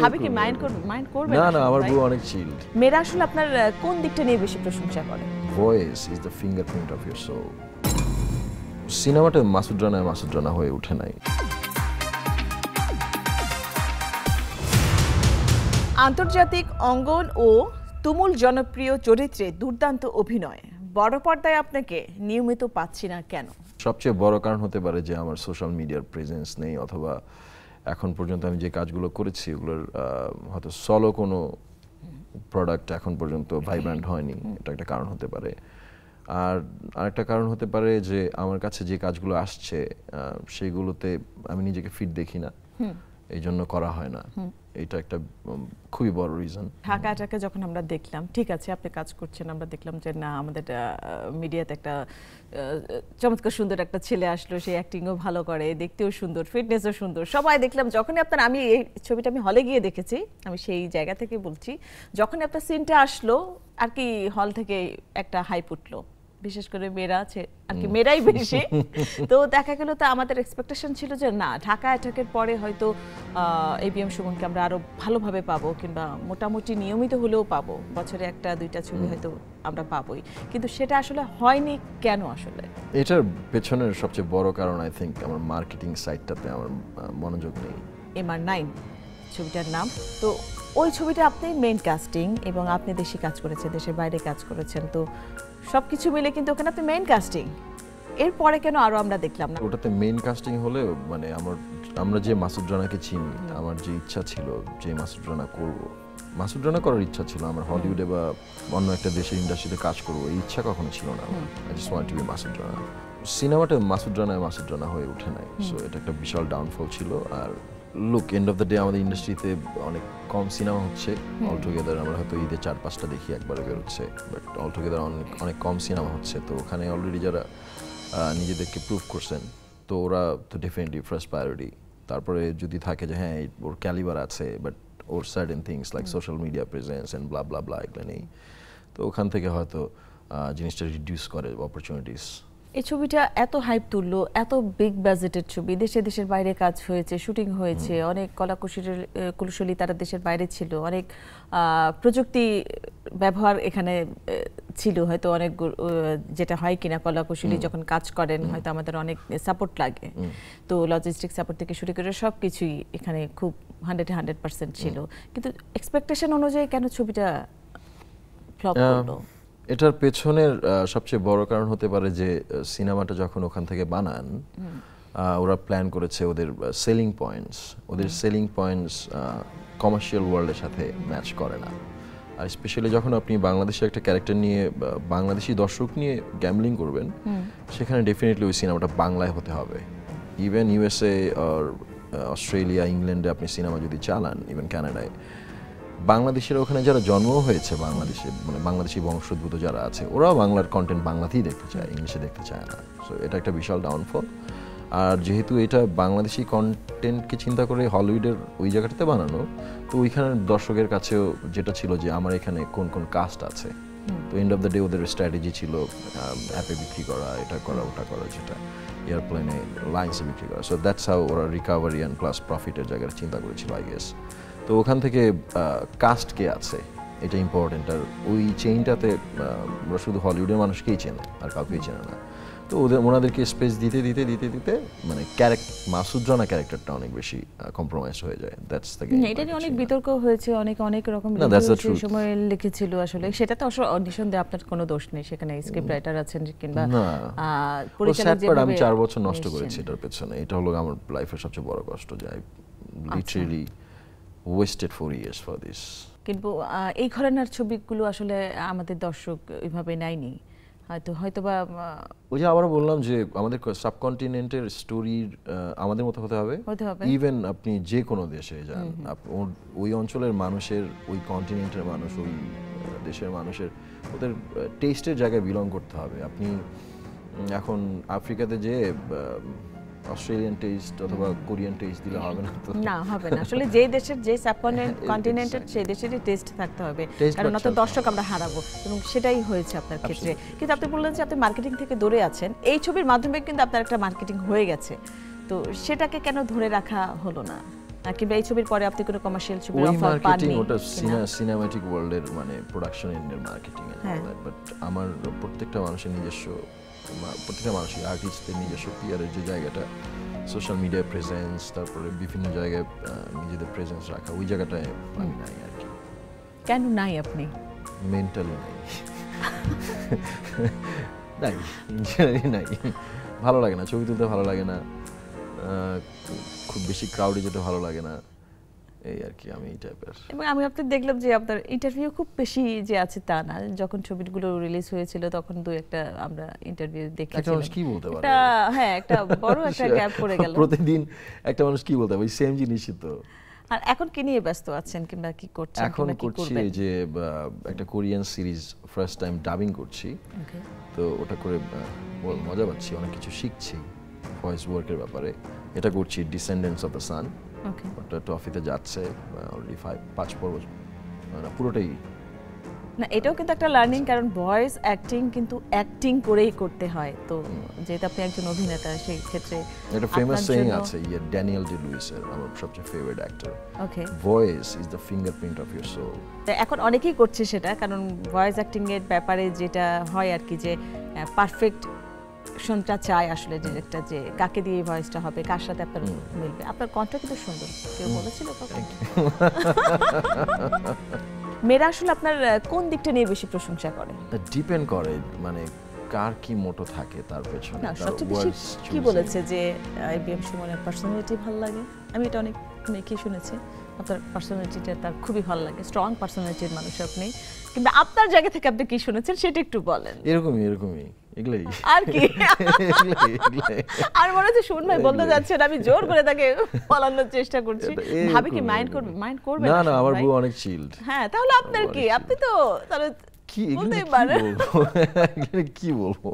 ভাবি কি মাইন্ড করবে না না, আমার বউ অনেক চিল্ড। মেয়েরা আসলে আপনার কোন দিকটা নিয়ে বেশি প্রশংসা করে? Voice is the fingerprint of your soul. সিনেমাটা মাসুদ রানা হয়ে ওঠে নাই। আন্তর্জাতিক অঙ্গন ও তুমুল জনপ্রিয় চরিত্রে দুর্দান্ত অভিনয়, বড় পর্দায় আপনাকে নিয়মিত পাচ্ছি না কেন? সবচেয়ে বড় কারণ হতে পারে যে আমার সোশ্যাল মিডিয়ার প্রেজেন্স নেই, অথবা এখন পর্যন্ত আমি যে কাজগুলো করেছি ওগুলোর হয়তো সলো কোনো প্রোডাক্ট এখন পর্যন্ত ভাইব্রেন্ট হয়নি, এটা একটা কারণ হতে পারে। আর আরেকটা কারণ হতে পারে যে আমার কাছে যে কাজগুলো আসছে সেইগুলোতে আমি নিজেকে ফিট দেখি না, এই জন্য করা হয় না। এটা একটা খুবই বড় রিজন। ঢাকাটাকে যখন আমরা দেখলাম, ঠিক আছে আপনি কাজ করছেন, আমরা দেখলাম যে না আমাদের মিডিয়াতে একটা চমৎকার সুন্দর একটা ছেলে আসলো, সে অ্যাক্টিংও ভালো করে, দেখতেও সুন্দর, ফিটনেসও সুন্দর, সবাই দেখলাম। যখনই আপনার, আমি এই ছবিটা আমি হলে গিয়ে দেখেছি, আমি সেই জায়গা থেকে বলছি, যখনই আপনার সিনটা আসলো আর কি হল থেকে একটা হাইপ উঠলো, বিশেষ করে মেয়েরা আছে আর কি, মেয়েরাই বেশি। তো দেখা গেল তো আমাদের এক্সপেকটেশন ছিল যে না ঢাকা অ্যাটাকের পরে হয়তো এবিএম সুমনকে আমরা আরো ভালোভাবে পাবো, কিংবা মোটামুটি নিয়মিত হলেও পাবো, বছরে একটা দুইটা ছবি হয়তো আমরা পাবোই, কিন্তু সেটা আসলে হয়নি কেন? আসলে এটার পেছনের সবচেয়ে বড় কারণ আই থিঙ্ক আমার মার্কেটিং সাইডটাতে আমার মনোযোগ নেই। MR9 ছবিটার নাম। তো ওই ছবিটা আপনি মেইন কাস্টিং, এবং আপনি দেশে কাজ করেছেন, দেশের বাইরে কাজ করেছেন, তো সবকিছু মিলে কিন্তু ওখানে আপনি মেইন কাস্টিং, এরপরে কেন আরো আমরা দেখলাম না? ওটাতে মেইন কাস্টিং হলে মানে আমরা যে মাসুদ রানাকে চিনি, আমার যে ইচ্ছা ছিল যে মাসুদ রানা করব, মাসুদ রানা করার ইচ্ছা ছিল আমার, হলিউডে বা অন্য একটা দেশের ইন্ডাস্ট্রিতে কাজ করবো এই ইচ্ছা কখনো ছিল না। I just want to be Masud Rana. সিনেমাটা মাসুদ রানা হয়ে ওঠে নাই, সো এটা একটা বিশাল ডাউনফল ছিল। আর look, end of the day আমাদের ইন্ডাস্ট্রিতে অনেক কম সিনেমা হচ্ছে অলটুগেদার, আমরা হয়তো ঈদে 4-5টা দেখি একবারে বেরোচ্ছে, বাট অলটুগেদার অনেক কম সিনেমা হচ্ছে। তো ওখানে অলরেডি যারা নিজেদেরকে প্রুভ করছেন, তো ওরা তো ডেফিনেটলি ফার্স্ট প্রায়োরিটি। তারপরে যদি থাকে যে হ্যাঁ ওর ক্যালিবার আছে, বাট ওর certain things like social media presence and blah blah blah এগুলো নেই, তো ওখান থেকে হয়তো জিনিসটা রিডিউস করে অপরচুনিটিস। এই ছবিটা এত হাইপ তুললো, এত বিগ বাজেটের ছবি, দেশের বাইরে কাজ হয়েছে, শুটিং হয়েছে, অনেক কলাকুশলী তারা দেশের বাইরে ছিল, অনেক প্রযুক্তি ব্যবহার এখানে ছিল, হয়তো অনেক যেটা হয় কিনা কলাকুশলী যখন কাজ করেন হয়তো আমাদের অনেক সাপোর্ট লাগে, তো লজিস্টিক সাপোর্ট থেকে শুরু করে সব কিছুই এখানে খুব 100% ছিল, কিন্তু এক্সপেকটেশন অনুযায়ী কেন ছবিটা ফ্লপ হলো? এটার পেছনের সবচেয়ে বড় কারণ হতে পারে যে সিনেমাটা যখন ওখান থেকে বানান, ওরা প্ল্যান করেছে ওদের সেলিং পয়েন্টস কমার্শিয়াল ওয়ার্ল্ডের সাথে ম্যাচ করে না। আর স্পেশালি যখন আপনি বাংলাদেশের একটা ক্যারেক্টার নিয়ে বাংলাদেশি দর্শক নিয়ে গ্যামলিং করবেন, সেখানে ডেফিনেটলি ওই সিনেমাটা বাংলায় হতে হবে। ইভেন ইউএসএ আর অস্ট্রেলিয়া, ইংল্যান্ডে আপনি সিনেমা যদি চালান, ইভেন কানাডায়, বাংলাদেশের ওখানে যারা জন্ম হয়েছে বাংলাদেশে, মানে বাংলাদেশি বংশোদ্ভূত যারা আছে, ওরাও বাংলার কন্টেন্ট বাংলাতেই দেখতে চায়, ইংলিশে দেখতে চায় না। সো এটা একটা বিশাল ডাউনফল। আর যেহেতু এটা বাংলাদেশি কন্টেন্টকে চিন্তা করে হলিউডের ওই জায়গাটাতে বানানো, তো ওইখানের দর্শকের কাছেও যেটা ছিল যে আমার এখানে কোন কোন কাস্ট আছে, তো এন্ড অফ দ্য ডে ওদের স্ট্র্যাটেজি ছিল অ্যাপে বিক্রি করা, এটা করা ওটা করা, যেটা এয়ারপ্লেনে লাইন্সে বিক্রি করা। সো দ্যাটস হাউ ওরা রিকাভারি অ্যান্ড প্লাস প্রফিটের জায়গায় চিন্তা করেছিল আই গেস। তো ওখান থেকে কাস্ট কে আছে এটা ইম্পর্টেন্ট। আর ওই চেইনটাতে ওরা শুধু হলিউডের মানুষকেই চেনে, আর কাউকেই চেনে না। তো ওনাদেরকে স্পেস দিতে মানে মাসুদ রানা ক্যারেক্টারটা অনেক বেশি কম্প্রোমাইজ হয়ে যায়। That's the game. এটা নিয়ে অনেক বিতর্ক হয়েছে, অনেক রকম সেই সময় লিখেছিল, আসলে সেটা তো নিঃসন্দেহে আপনার কোনো দোষ নেই, সেখানে স্ক্রিপ্ট রাইটার আছেন কিংবা পরিচালক যেভাবে। আমি 4 বছর নষ্ট করেছি এটার পেছনে, এটা হলো আমার লাইফের সবচেয়ে বড় কষ্ট, যে literally wasted 4 years for this. কিন্তু এই ঘরানার ছবিগুলো আসলে আমাদের দর্শক ওইভাবে নেয়নি, হয়তো বা ওই যে আবার বললাম যে আমাদের সাবকন্টিনেন্টের স্টোরির আমাদের মতো হতে হবে। ইভেন আপনি যে কোনো দেশে যান, ওই অঞ্চলের মানুষের, ওই কন্টিনেন্টের মানুষ, ওই দেশের মানুষের ওদের টেস্টের জায়গায় বিলং করতে হবে। আপনি এখন আফ্রিকাতে যে অস্ট্রেলিয়ান টেস্ট অথবা কোরিয়ান টেস্ট দিলে হবে না, তো না হবে না। আসলে যে দেশের, যে সাবকন্টিনেন্টের সেই দেশেরই টেস্ট থাকতে হবে, কারণ অত দর্শক আমরা হারাবো, এবং সেটাই হয়েছে আপনার ক্ষেত্রে। কিন্তু আপনি বললেন যে আপনি মার্কেটিং থেকে দূরে আছেন, এই ছবির মাধ্যমে কিন্তু আপনার একটা মার্কেটিং হয়ে গেছে, তো সেটাকে কেন ধরে রাখা হলো না? কিংবা এই ছবির পরে আপনি কোনো কমার্শিয়াল ছবির ওই অফার মার্কেটিং পাননি? ওটা সিনেমাটিক ওয়ার্ল্ডের মানে প্রোডাকশন এন্ডের মার্কেটিং হ্যাঁ। বাট আমার প্রত্যেকটা মানুষের নিজস্ব প্রত্যেকটা মানুষের আর্টিস্টদের নিজস্ব পিয়ারের যে জায়গাটা সোশ্যাল মিডিয়া প্রেজেন্স, তারপরে বিভিন্ন জায়গায় নিজেদের প্রেজেন্স রাখা, ওই জায়গাটায় আমি নাই আর কি। কেন নাই আপনি? মেন্টালি নাই নাই ইঞ্জিনিয়ারিং নাই, ভালো লাগে না, ছবি তুলতে ভালো লাগে না, খুব বেশি ক্রাউডে যেতে ভালো লাগে না, এই আর কি আমি এই টাইপের। এবং আমি আপনি দেখলাম যে আপনার ইন্টারভিউ খুব বেশি যে আছে তা না, যখন ছবিগুলো রিলিজ হয়েছিল তখন দুই একটা আমরা ইন্টারভিউ একটা দেখেছিলাম। মানুষ কি বলতে পারে? হ্যাঁ, একটা বড় একটা গ্যাপ পড়ে গেল। প্রতিদিন একটা মানুষ কি বলতে পারে? ওই সেম জিনিসই তো। আর এখন কি নিয়ে ব্যস্ত আছেন কিংবা কি করছেন? এখন করছি যে একটা Korean series first time dubbing করছি, তো ওটা করে মজা পাচ্ছি, অনেক কিছু শিখছি ভয়েস ওয়ার্কের ব্যাপারে। এটা করছি ডিসেন্ডেন্টস অফ দ্য সান, ওটা ট্রফিতে যাচ্ছে অলরেডি 5 পর্ব, না পুরোটাই না, এটাও কিন্তু একটা লার্নিং, কারণ ভয়েস অ্যাক্টিং কিন্তু অ্যাক্টিং করেই করতে হয়। তো যেহেতু আপনি একজন অভিনেতা, সেই ক্ষেত্রে একটা ফেমাস সেইং আছে ড্যানিয়েল ডে লুইসের, আমার সবচেয়ে favourite actor, okay, voice is the fingerprint of your soul. এখন অনেকেই করছে সেটা, কারণ ভয়েস অ্যাক্টিং এর ব্যাপারে যেটা হয় আর কি, যে পারফেক্ট শুনটা চায় আসলে ডিরেক্টর, যে কাকে দিয়ে ভয়েসটা হবে, কার সাথে আপনার মিলবে। আপনার কণ্ঠ কিন্তু সুন্দর, কেউ বলেছিল কখন? মেয়েরা আসলে আপনার কোন দিকটা নিয়ে বেশি প্রশংসা করে? ডিপেন্ড করে মানে কার কি মোটো থাকে তার পেছনে। না, সবচেয়ে বেশি কি বলেছে যে আইবিএম সুমনের পার্সোনালিটি ভালো লাগে? আমি এটা অনেক মেয়েকেই শুনেছি, আপনার পার্সোনালিটিটা তার খুবই ভালো লাগে, স্ট্রং পার্সোনালিটির মানুষ আপনি। কিন্তু আপনার জায়গা থেকে আপনি কি শুনেছেন সেটা একটু বলেন। এরকমই এগুলাই আর কি? আর মনে হচ্ছে শুন ভাই বলতে যাচ্ছেন, আমি জোর করে তাকে বলানোর চেষ্টা করছি। ভাবি কি মাইন্ড করবে? না, আমার বউ অনেক চিল্ড। হ্যাঁ, তাহলে আপনার কি? আপনি তো তাহলে কি বলতেই পারেন। কি বলবো